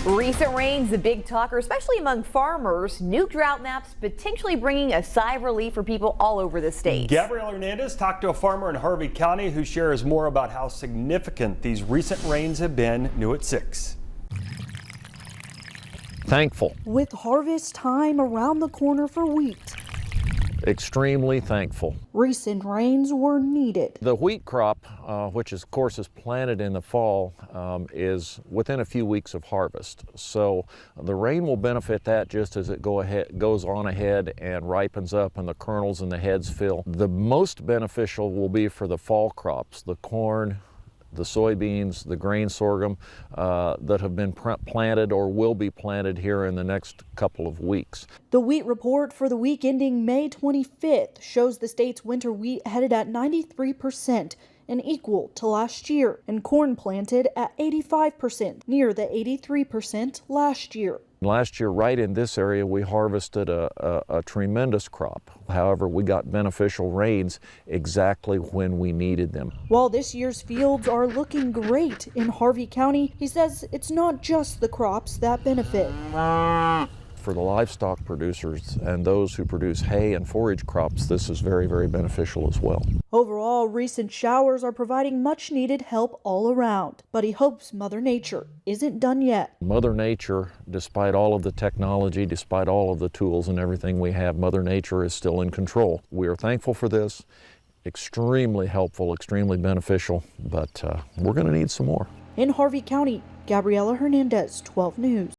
Recent rains, the big talker, especially among farmers. New drought maps potentially bringing a sigh of relief for people all over the state. Gabrielle Hernandez talked to a farmer in Harvey County who shares more about how significant these recent rains have been. New at 6. Thankful. With harvest time around the corner for wheat, Extremely thankful. recent rains were needed. The wheat crop, which of course is planted in the fall, is within a few weeks of harvest. So the rain will benefit that just as it goes on ahead and ripens up and the kernels and the heads fill. The most beneficial will be for the fall crops, the corn, the soybeans, the grain sorghum that have been planted or will be planted here in the next couple of weeks. The wheat report for the week ending May 25th shows the state's winter wheat headed at 93% and equal to last year, and corn planted at 85%, near the 83% last year. Last year, right in this area, we harvested a tremendous crop. However, we got beneficial rains exactly when we needed them. While this year's fields are looking great in Harvey County, he says it's not just the crops that benefit. For the livestock producers and those who produce hay and forage crops, this is very, very beneficial as well. Overall, recent showers are providing much needed help all around, but he hopes Mother Nature isn't done yet. Mother Nature, despite all of the technology, despite all of the tools and everything we have, Mother Nature is still in control. We are thankful for this. Extremely helpful, extremely beneficial, but we're going to need some more. In Harvey County, Gabriela Hernandez, 12 News.